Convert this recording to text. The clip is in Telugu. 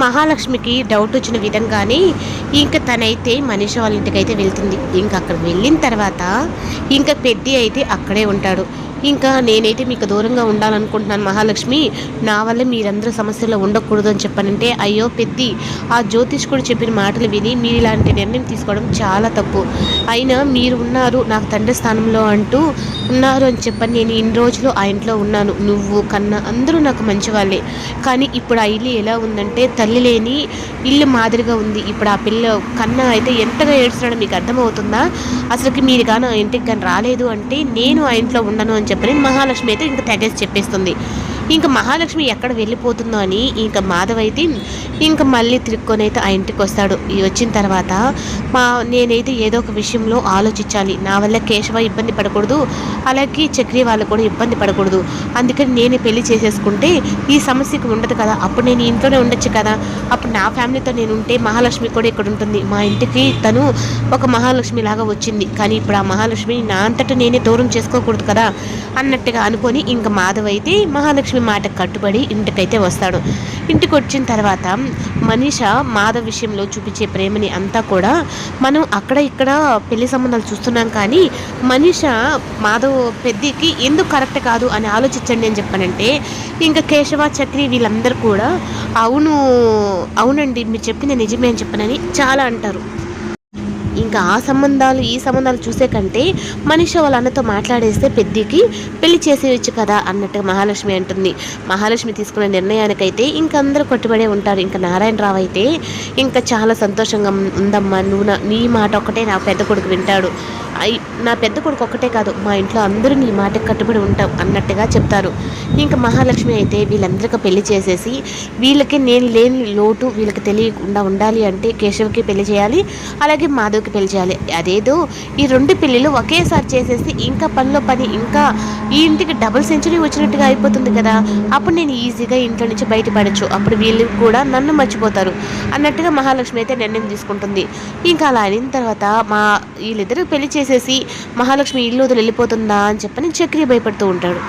మహాలక్ష్మికి డౌట్ వచ్చిన విధంగానే ఇంక తనైతే మనీషా వాళ్ళ ఇంటికైతే వెళ్తుంది. ఇంక అక్కడ వెళ్ళిన తర్వాత ఇంక పెద్ది అయితే అక్కడే ఉంటాడు. ఇంకా నేనైతే మీకు దూరంగా ఉండాలనుకుంటున్నాను మహాలక్ష్మి, నా వల్ల మీరందరూ సమస్యలో ఉండకూడదు అని చెప్పానంటే, అయ్యో పెద్ది, ఆ జ్యోతిష్కుడు చెప్పిన మాటలు విని మీరు ఇలాంటి నిర్ణయం తీసుకోవడం చాలా తప్పు. అయినా మీరు ఉన్నారు నాకు తండ్రి స్థానంలో అంటూ ఉన్నారు అని చెప్పని నేను ఇన్ని రోజులు ఆ ఇంట్లో ఉన్నాను. నువ్వు కన్నా అందరూ నాకు మంచి వాళ్ళే. కానీ ఇప్పుడు ఆ ఇల్లు ఎలా ఉందంటే తల్లి లేని ఇల్లు మాదిరిగా ఉంది. ఇప్పుడు ఆ పిల్ల కన్నా అయితే ఎంతగా ఏడుస్తున్నాడో మీకు అర్థమవుతుందా? అసలుకి మీరు కానీ ఆ ఇంటికి కానీ రాలేదు అంటే నేను ఆ ఇంట్లో ఉండను అని చెప్పని మహాలక్ష్మి అయితే ఇంక తెగేసి చెప్పేస్తుంది. ఇంకా మహాలక్ష్మి ఎక్కడ వెళ్ళిపోతుందో అని ఇంకా మాధవ్ అయితే ఇంకా మళ్ళీ తిరుక్కొని అయితే ఆ ఇంటికి వస్తాడు. వచ్చిన తర్వాత నేనైతే ఏదో ఒక విషయంలో ఆలోచించాలి. నా వల్ల కేశవ ఇబ్బంది పడకూడదు, అలాగే చక్రి వాళ్ళు కూడా ఇబ్బంది పడకూడదు. అందుకని నేనే పెళ్లి చేసేసుకుంటే ఈ సమస్యకు ఉండదు కదా, అప్పుడు నేను ఇంట్లోనే ఉండొచ్చు కదా. అప్పుడు నా ఫ్యామిలీతో నేను ఉంటే మహాలక్ష్మి కూడా ఇక్కడ ఉంటుంది. మా ఇంటికి తను ఒక మహాలక్ష్మి లాగా వచ్చింది, కానీ ఇప్పుడు ఆ మహాలక్ష్మిని నా అంతటా నేనే దూరం చేసుకోకూడదు కదా అన్నట్టుగా అనుకొని ఇంకా మాధవ్ అయితే మహాలక్ష్మి మాట కట్టుబడి ఇంటికైతే వస్తాడు. ఇంటికి వచ్చిన తర్వాత మనీషా మాధవ్ విషయంలో చూపించే ప్రేమని అంతా కూడా మనం అక్కడ ఇక్కడ పెళ్లి సంబంధాలు చూస్తున్నాం. కానీ మనీషా మాధవ్ పెద్దికి ఎందుకు కరెక్ట్ కాదు అని ఆలోచించండి అని చెప్పానంటే ఇంకా కేశవ చక్రి వీళ్ళందరూ కూడా అవును అవునండి మీరు చెప్పింది నిజమే అని చెప్పనని చాలా అంటారు. ఇంకా ఆ సంబంధాలు ఈ సంబంధాలు చూసే కంటే మనీషా వాళ్ళ అన్నతో మాట్లాడేస్తే పెద్దికి పెళ్లి చేసేయచ్చు కదా అన్నట్టుగా మహాలక్ష్మి అంటుంది. మహాలక్ష్మి తీసుకున్న నిర్ణయానికైతే ఇంక అందరూ కట్టుబడే ఉంటారు. ఇంకా నారాయణరావు అయితే ఇంకా చాలా సంతోషంగా ఉందమ్మా, నువ్వు నీ మాట ఒక్కటే నా పెద్ద కొడుకు వింటాడు, నా పెద్ద కొడుకు ఒక్కటే కాదు మా ఇంట్లో అందరూ నీ మాటకు కట్టుబడి ఉంటాం అన్నట్టుగా చెప్తారు. ఇంకా మహాలక్ష్మి అయితే వీళ్ళందరికీ పెళ్లి చేసేసి వీళ్ళకి నేను లేని లోటు వీళ్ళకి తెలియకుండా ఉండాలి అంటే కేశవ్కి పెళ్లి చేయాలి, అలాగే మాధవ్కి పెళ్లి చేయాలి. అదేదో ఈ రెండు పెళ్ళిళ్ళు ఒకేసారి చేసేసి ఇంకా పనిలో పని ఇంకా ఈ ఇంటికి డబుల్ సెంచరీ వచ్చినట్టుగా అయిపోతుంది కదా, అప్పుడు నేను ఈజీగా ఇంట్లో నుంచి బయటపడచ్చు, అప్పుడు వీళ్ళు కూడా నన్ను మర్చిపోతారు అన్నట్టుగా మహాలక్ష్మి అయితే నిర్ణయం తీసుకుంటుంది. ఇంకా అలా అయిన తర్వాత వీళ్ళిద్దరూ పెళ్లి చేసేసి మహాలక్ష్మి ఇల్లు వదిలి వెళ్ళిపోతుందా అని చెప్పని చక్రి భయపడుతూ ఉంటాడు.